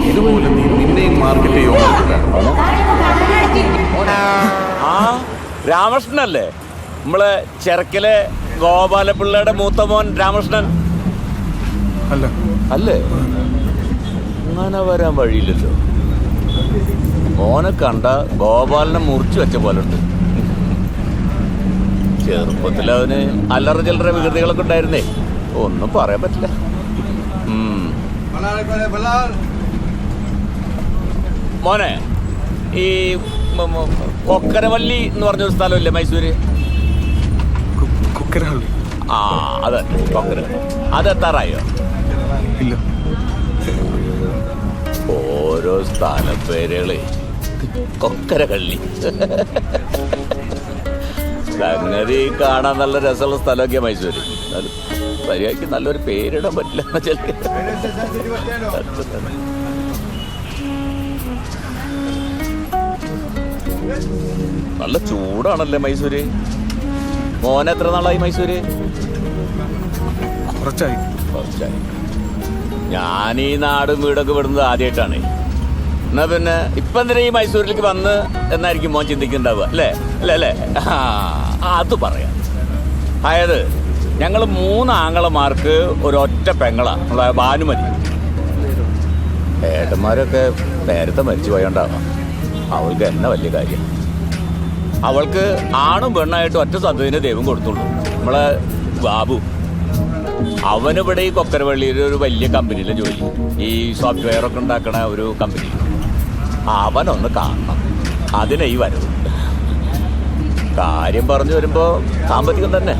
ഇതുപോലെ നിന്നെയും മാർക്കറ്റ് ചെയ്യുമോ? ആ രാമകൃഷ്ണനല്ലേ, നമ്മളെ ചെറുക്കലെ ഗോപാലപിള്ളയുടെ മൂത്ത മോൻ രാമകൃഷ്ണൻ അല്ല. അല്ലേ? അങ്ങനെ വരാൻ വഴിയില്ലല്ലോ. മോനെ കണ്ട ഗോപാലനെ മുറിച്ചു വെച്ച പോലെ ഉണ്ട്. ചെറുപ്പത്തിൽ അവന് അല്ലറ ചില്ലറ വികൃതികളൊക്കെ ഉണ്ടായിരുന്നേ, ഒന്നും പറയാൻ പറ്റില്ല. മോനെ, ഈ കൊക്കരവള്ളി എന്ന് പറഞ്ഞൊരു സ്ഥലമില്ലേ മൈസൂര്? ആ അതെ, കൊക്കരവള്ളി. അതെത്താറായോ? ഇല്ല. ഓരോ സ്ഥലപ്പേരുകളെ കൊക്കരകള്ളി. സംഗതി കാണാൻ നല്ല രസമുള്ള സ്ഥലമൊക്കെയാ മൈസൂര്. മര്യാദയ്ക്ക് നല്ലൊരു പേരിടാൻ പറ്റില്ല. നല്ല ചൂടാണല്ലേ മൈസൂര്. മോനെ എത്ര നാളായി മൈസൂര്? കുറച്ചായി. ഞാൻ ഈ നാടും വീടൊക്കെ വിടുന്നത് ആദ്യമായിട്ടാണ്. എന്നാ പിന്നെ ഇപ്പൊ എന്തിനാ ഈ മൈസൂരിലേക്ക് വന്ന് എന്നായിരിക്കും മോൻ ചിന്തിക്കുന്നുണ്ടാവുക, അല്ലേ? അല്ലേ അല്ലേ? അത് പറയാം. അതായത് ഞങ്ങൾ 3 ആങ്ങളമാർക്ക് ഒരൊറ്റ പെങ്ങളാ, നമ്മളെ ഭാനുമതി. ഏട്ടന്മാരൊക്കെ നേരത്തെ മരിച്ചു പോയോണ്ടാവാം. അവൾക്ക് എന്നെ വലിയ കാര്യം. അവൾക്ക് ആണും പെണ്ണായിട്ട് ഒറ്റ സദ്യത്തിന് ദൈവം കൊടുത്തുള്ളൂ. നമ്മളെ ബാബു, അവനിവിടെ ഈ കൊക്കരവള്ളിയിൽ ഒരു വലിയ കമ്പനിയിലെ ജോലി, ഈ സോഫ്റ്റ്വെയർ ഒക്കെ ഉണ്ടാക്കണ ഒരു കമ്പനി. അവനൊന്ന് കാണണം, അതിനെ ഈ വരവ്. കാര്യം പറഞ്ഞു വരുമ്പോ സാമ്പത്തികം തന്നെ.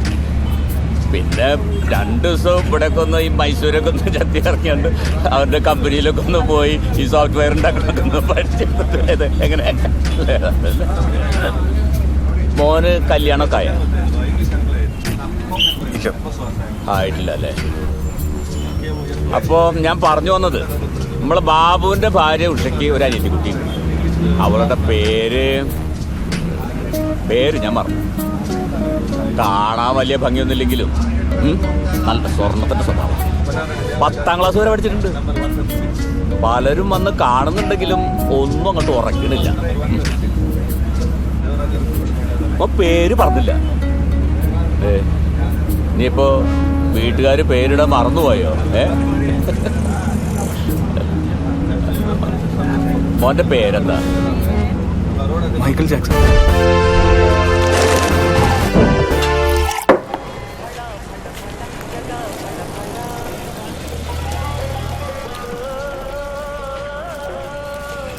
പിന്നെ 2 ദിവസം ഇവിടെയൊക്കെ ഒന്ന് ഈ മൈസൂരൊക്കെ ഒന്ന് ചത്തി ഇറങ്ങിയുണ്ട് അവരുടെ കമ്പനിയിലൊക്കെ ഒന്ന് പോയി ഈ സോഫ്റ്റ്വെയർ ഉണ്ടാക്കണൊക്കെ ഒന്ന് പഠിച്ചെടുത്തത്. എങ്ങനെ മോന് കല്യാണമൊക്കെ ആയ? ആയിട്ടില്ല അല്ലേ? അപ്പോ ഞാൻ പറഞ്ഞു വന്നത്, നമ്മളെ ബാബുവിന്റെ ഭാര്യ ഉഷയ്ക്ക് ഒരു അനിയത്തിക്കുട്ടി. അവളുടെ പേര് ഞാൻ മറന്നു. കാണാൻ വലിയ ഭംഗിയൊന്നുമില്ലെങ്കിലും നല്ല സ്വർണത്തിന്റെ സ്വഭാവം. 10ാം ക്ലാസ് വരെ പഠിച്ചിട്ടുണ്ട്. പലരും വന്ന് കാണുന്നുണ്ടെങ്കിലും ഒന്നും അങ്ങോട്ട് ഉറക്കണില്ല. പേര് പറഞ്ഞില്ല. ഇനിയിപ്പോ വീട്ടുകാര് പേരിടാൻ മറന്നുപോയോ? മോന്റെ പേരെന്താ? Michael Jackson.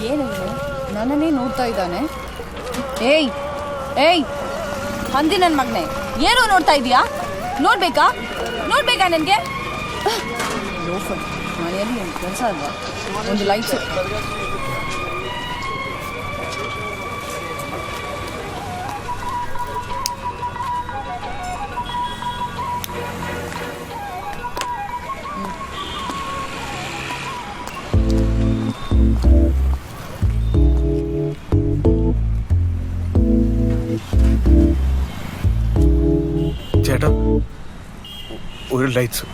ಏನಿದೆ ನನ್ನನ್ನೇ ನೋಡ್ತಾ ಇದ್ದಾನೆ? ಏಯ್ ಏಯ್ ಹಂದಿ ನನ್ನ ಮಗನೇ, ಏನೋ ನೋಡ್ತಾ ಇದೀಯಾ? ನೋಡ್ಬೇಕಾ ನನಗೆ? ಲೋಫರ್, ಮನೆಯಲ್ಲಿ ಒಂದು ಕೆಲಸ ಅಲ್ವಾ? ಒಂದು ಲೈಟ್ಸ್. ചേട്ടാ, ഒരു ലൈറ്റ്സ്.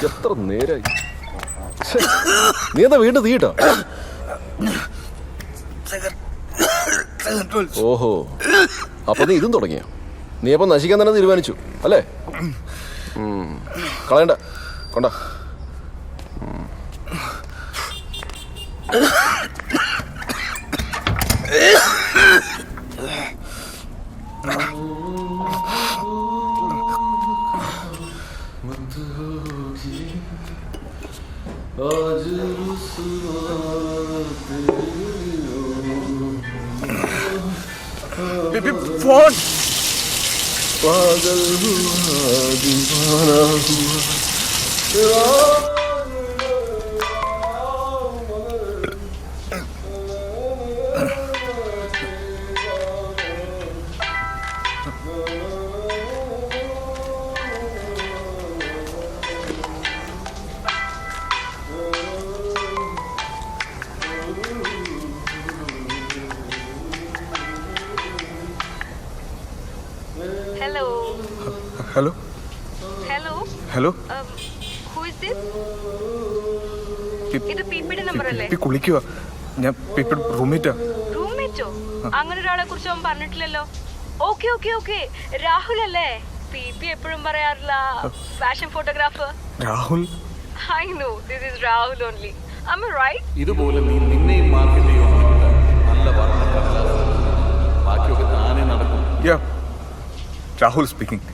എത്ര നേരായി നീ എന്താ വീണ്ടും തീട്ടോ? ഓഹോ, അപ്പൊ നീ ഇതും തുടങ്ങിയ? നീ അപ്പൊ നശിക്കാൻ തന്നെ തീരുമാനിച്ചു അല്ലേ? കളയണ്ട, കൊണ്ട. ഫോൺ पागल हुआ दीवाना हुआ hello hello hello who is this? ഇത് പീപ്പിയുടെ നമ്പർ അല്ലേ? കുളിക്കുക. ഞാൻ പീപ്പിൾ റൂംമേറ്റാ. റൂംമേറ്റോ? അങ്ങനെ ഒരാളെ കുറിച്ച് അവൻ പറഞ്ഞിട്ടില്ലല്ലോ. ഓക്കെ ഓക്കെ ഓക്കെ, രാഹുൽ അല്ലേ? പീപ്പി എപ്പോഴും പറയാറില്ല fashion photographer. Rahul? I know, this is Rahul only. Am I right? ഇതുപോലെ നീ നിന്നെയും മാർക്കറ്റ് ചെയ്യുന്നുണ്ട്. നല്ല വർണ്ണ കടലാസ്, ബാക്കിയൊക്കെ താനേ നടക്കും. യാ, രാഹുൽ സ്പീക്കിംഗ്.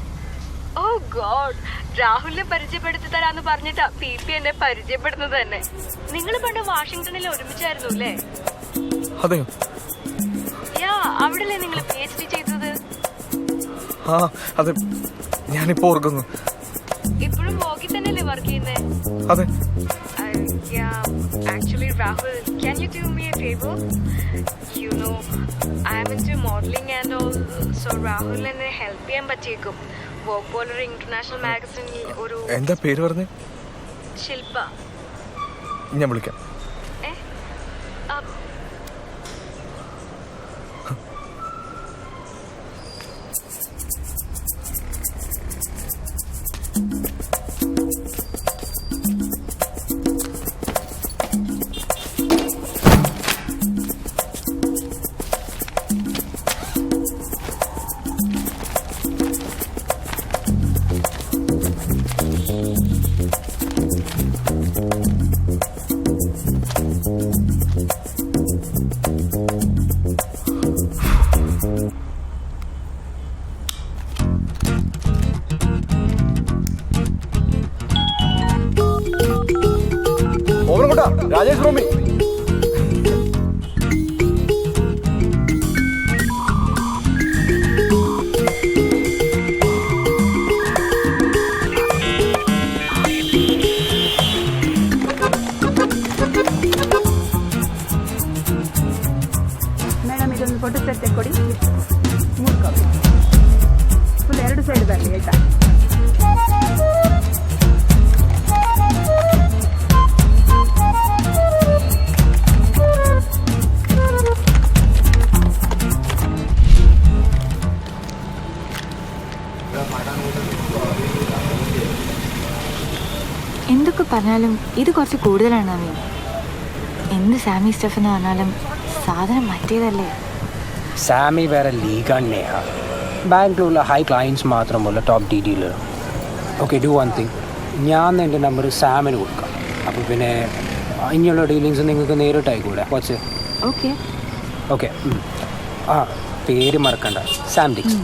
ഓ ഗോഡ്, രാഹുലിനെ പരിചയപ്പെടുത്തി തരാന്ന് പറഞ്ഞിട്ടാ പീപ്പി എന്നെ പരിചയപ്പെടുന്നത് തന്നെ. നിങ്ങൾ പണ്ട് വാഷിംഗ്ടണിൽ ഒരുമിച്ചായിരുന്നു അല്ലേ? അതെയോ? യാ, അവിടെല്ലേ നിങ്ങൾ PhD ചെയ്തത്? ആ അതെ, ഞാനിപ്പോ ഓർക്കുന്നു. ഇപ്പോഴും വോക്കി തന്നെയല്ലേ വർക്ക് ചെയ്യുന്നേ? അതെ. Actually, Rahul, can you do me a favor? You know, I'm into modeling and all, so Rahul എന്നെ ഹെൽപ്പ് ചെയ്യാൻ പറ്റിയേക്കും. വോക്ക് പോലൊരു ഇന്റർനാഷണൽ മാഗസിനിൽ ഒരു എന്താ പേര് പറഞ്ഞേ? ശില്പ. ഞാൻ വിളിക്കാം. ഓമനക്കുട്ടാ, രാജേഷ് റൂമി. ಮೇಡಮ್ ಇದೊಂದು ಫೋಟೋ ಸೆಟ್ ತೆಕ್ಕೊಡಿ. 3 ಕಾಪಿ ಫುಲ್ 2 ಸೈಡ್ ಬರಲಿ ಆಯ್ತಾ? എന്തൊക്കെ പറഞ്ഞാലും ഇത് കുറച്ച് കൂടുതലാണ് നവീൻ. എന്ത് സാമി സ്റ്റഫ് എന്ന് പറഞ്ഞാലും സാധനം മറ്റേതല്ലേ. സാമി വേറെ ലീഗാണ് നേഹ. ബാംഗ്ലൂരിലെ ഹൈ ക്ലയൻസ് മാത്രമല്ല top D dealer. Okay, do one thing, ഞാൻ എൻ്റെ നമ്പർ സാമിന് കൊടുക്കാം. അപ്പോൾ പിന്നെ ഇനിയുള്ള ഡീലിങ്സ് നിങ്ങൾക്ക് നേരിട്ടായിക്കൂടെ? കുറച്ച് ഓക്കെ ഓക്കെ. ആ പേര് മറക്കണ്ട, സാം ഡിക്സൺ.